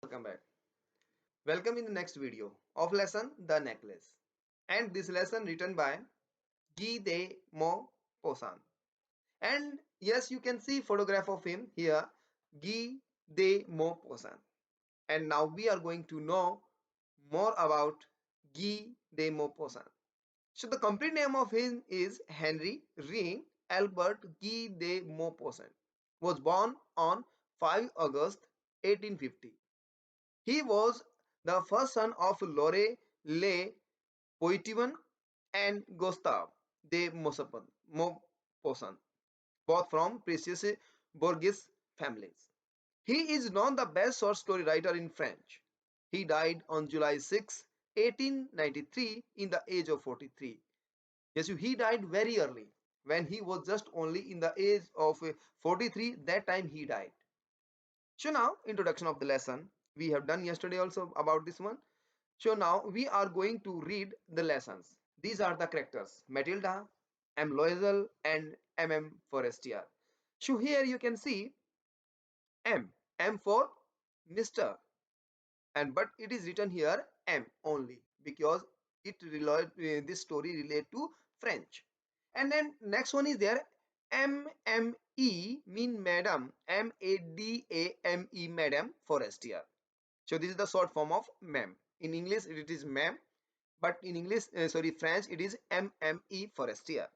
welcome back. Welcome in the next video of lesson The Necklace. And this lesson written by Guy de Maupassant. And yes, you can see photograph of him here, Guy de Maupassant. And now we are going to know more about Guy de Maupassant. So the complete name of him is Henry Ring Albert Guy de Maupassant. Was born on 5 August 1850. He was the first son of Laure Le Poitevin and Gustave de Maupassant, both from precious Bourgeois families. He is known the best short story writer in French. He died on July 6, 1893 in the age of 43. Yes, he died very early when he was just only in the age of 43. That time he died. So now introduction of the lesson. We have done yesterday also about this one. So now we are going to read the lessons. These are the characters: Matilda, M. Loisel, and M. Forestier. So here you can see M for Mr. And but it is written here M only because this story relate to French. And then next one is there MME mean Madam, MADAME Madam Forestier. So this is the short form of ma'am. In English it is ma'am, but in English, French, it is MME Forestier.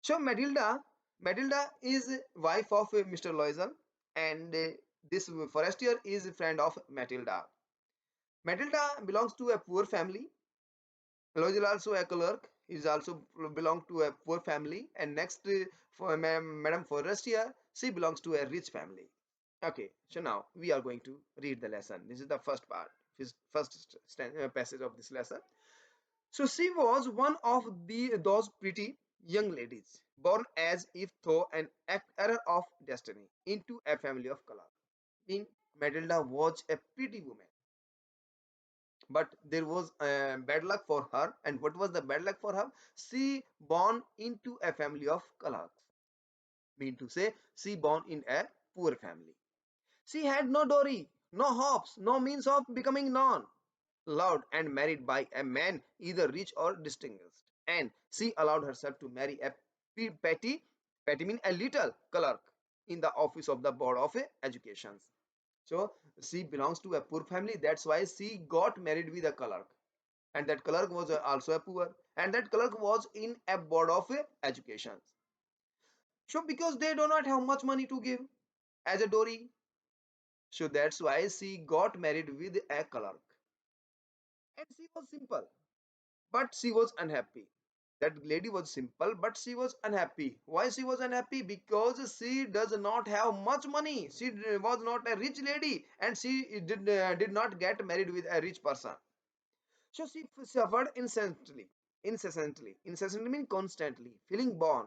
So Matilda is wife of Mr. Loisel, and this Forestier is a friend of Matilda. Matilda belongs to a poor family. Loisel also a clerk. Is also belong to a poor family, and next for Madame Forestier, she belongs to a rich family. Okay, so now we are going to read the lesson. This is the first part, first passage of this lesson. So she was one of those pretty young ladies, born as if through an error of destiny into a family of color. In Matilda was a pretty woman, but there was bad luck for her. And what was the bad luck for her? She born into a family of colors. Mean to say, she born in a poor family. She had no dowry, no hopes, no means of becoming known, loved, and married by a man either rich or distinguished. And she allowed herself to marry a petty mean a little clerk in the office of the Board of Education. So she belongs to a poor family. That's why she got married with a clerk. And that clerk was also a poor. And that clerk was in a Board of Education. So because they do not have much money to give as a dowry, so that's why she got married with a clerk. And she was simple, but she was unhappy. That lady was simple, but she was unhappy. Why she was unhappy? Because she does not have much money. She was not a rich lady, and she did not get married with a rich person. So she suffered incessantly mean constantly, feeling born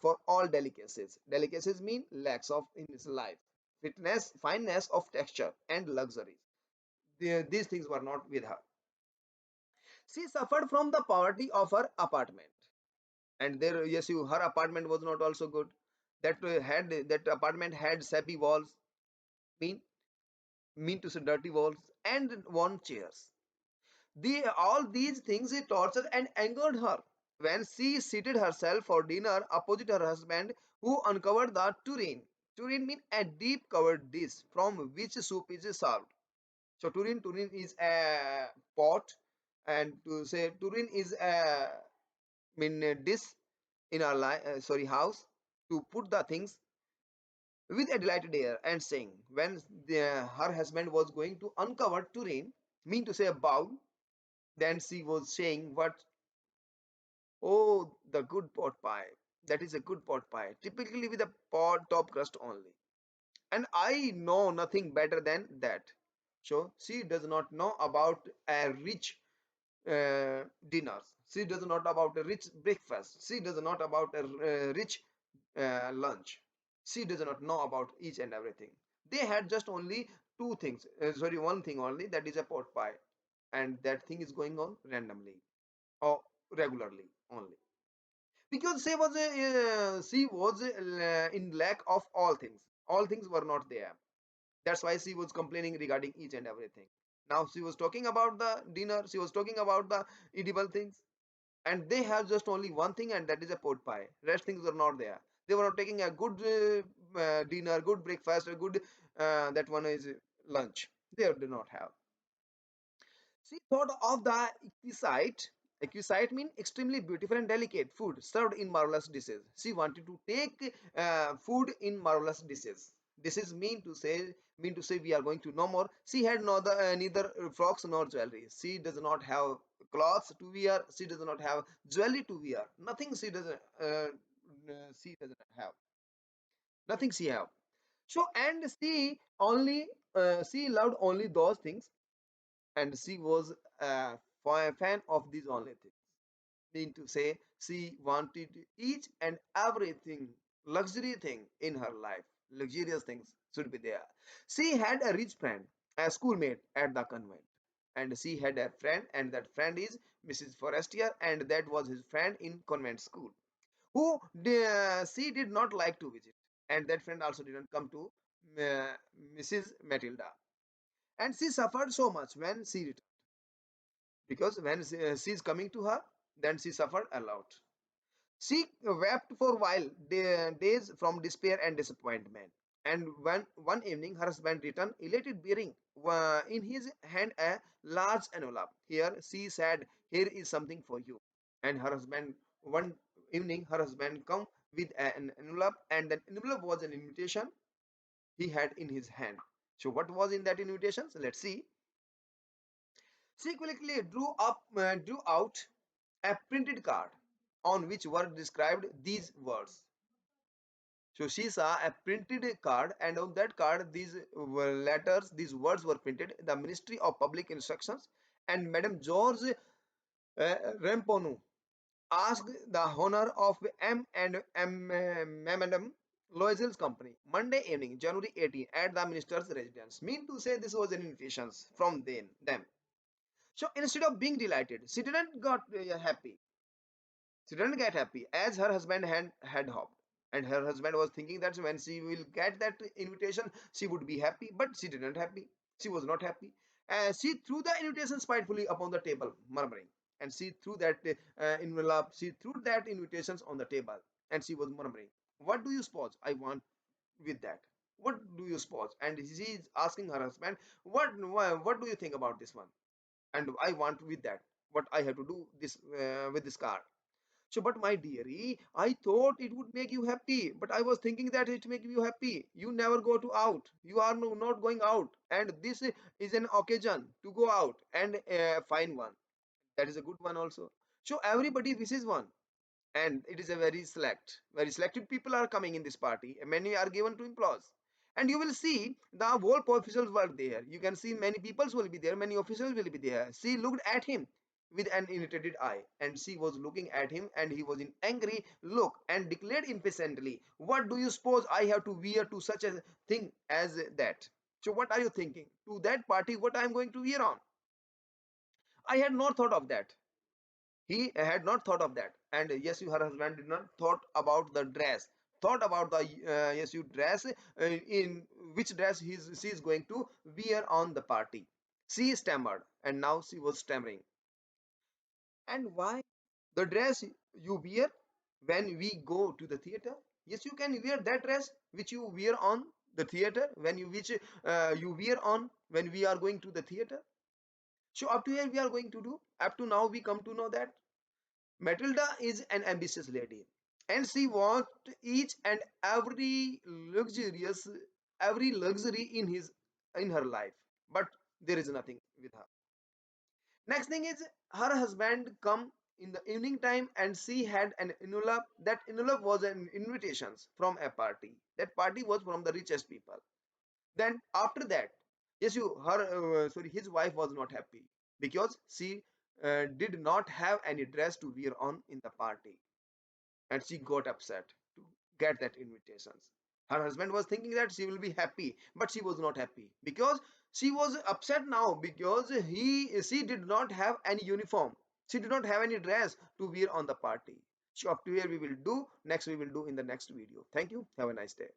for all delicacies. Delicacies mean lacks of in his life, fitness, fineness of texture, and luxuries. These things were not with her. She suffered from the poverty of her apartment, and there, yes, her apartment was not also good. That apartment had sappy walls, mean mean to say dirty walls, and worn chairs. All these things tortured and angered her. When she seated herself for dinner opposite her husband, who uncovered the tureen. Tureen means a deep covered dish from which soup is served. So tureen is a pot, and to say tureen is a dish in our house to put the things with a delighted air and saying, when her husband was going to uncover tureen, mean to say a bowl, then she was saying what? Oh, the good pot pie. That is a good pot pie, typically with a pot top crust only. And I know nothing better than that. So she does not know about a rich dinners. She does not about a rich breakfast. She does not about a rich lunch. She does not know about each and everything. They had just only two things. One thing only. That is a pot pie, and that thing is going on randomly or regularly only, because she was in lack of all things. All things were not there. That's why she was complaining regarding each and everything. Now she was talking about the dinner, she was talking about the edible things, and they have just only one thing, and that is a pot pie. Rest things were not there. They were not taking a good dinner, good breakfast, a good that one is lunch. They did not have. She thought of the exquisite. Exquisite means extremely beautiful and delicate food served in marvelous dishes. She wanted to take food in marvelous dishes. This is mean to say we are going to no more. She had neither frocks nor jewelry. She does not have clothes to wear. She does not have jewelry to wear. Nothing she doesn't have. Nothing she have. So and she loved only those things, and she was a fan of these only things. Mean to say, she wanted each and everything, luxury thing in her life. Luxurious things should be there. She had a rich friend, a schoolmate at the convent. And she had a friend, and that friend is Mrs. Forestier, and that was his friend in convent school, who she did not like to visit. And that friend also didn't come to uh, Mrs. Matilda. And she suffered so much when she returned, because when she is coming to her, then she suffered a lot. She wept for a while, days from despair and disappointment. And when one evening her husband returned, elated, bearing in his hand a large envelope. Here she said, "Here is something for you." And her husband, one evening, her husband come with an envelope, and that envelope was an invitation he had in his hand. So what was in that invitation? So let's see. She quickly drew out a printed card on which were described these words. So she saw a printed card, and on that card, these were letters, these words were printed. The Ministry of Public Instructions and Madame George Ramponou asked the honor of Madame Loisel's company Monday evening, January 18, at the minister's residence. Mean to say, this was an invitation from them. So instead of being delighted, she didn't got happy. She didn't get happy as her husband had hoped. And her husband was thinking that when she will get that invitation, she would be happy, but she didn't happy. She was not happy. She threw the invitation spitefully upon the table, murmuring. And she threw that envelope, she threw that invitations on the table, and she was murmuring, "What do you suppose I want with that? What do you suppose?" And she is asking her husband, what do you think about this one? And I want with that. What I have to do this with this card? So, but my dearie, I thought it would make you happy. But I was thinking that it make you happy. You never go to out. You are not going out, and this is an occasion to go out and find one. That is a good one also. So everybody wishes one, and it is a very selected people are coming in this party, and many are given to employees. And you will see the whole officials were there. You can see many peoples will be there, many officials will be there. She looked at him with an irritated eye, and she was looking at him, and he was in angry look, and declared impatiently, "What do you suppose I have to wear to such a thing as that? So what are you thinking, to that party what I am going to wear on? I had not thought of that." He had not thought of that. And yes, her husband did not thought about the dress, thought about the yes, you dress in which dress she is going to wear on the party. She stammered, and now she was stammering. "And why the dress you wear when we go to the theater? Yes, you can wear that dress which you wear on the theater, when you which you wear on when we are going to the theater." So up to here we are going to do. Up to now we come to know that Matilda is an ambitious lady, and she wants each and every luxury in her life, but there is nothing with her. Next thing is, her husband come in the evening time, and she had an envelope. That envelope was an invitations from a party. That party was from the richest people. Then after that, yes, his wife was not happy because she did not have any dress to wear on in the party, and she got upset to get that invitations. Her husband was thinking that she will be happy, but she was not happy because she was upset now because she did not have any uniform. She did not have any dress to wear on the party. So up to here we will do. Next we will do in the next video. Thank you. Have a nice day.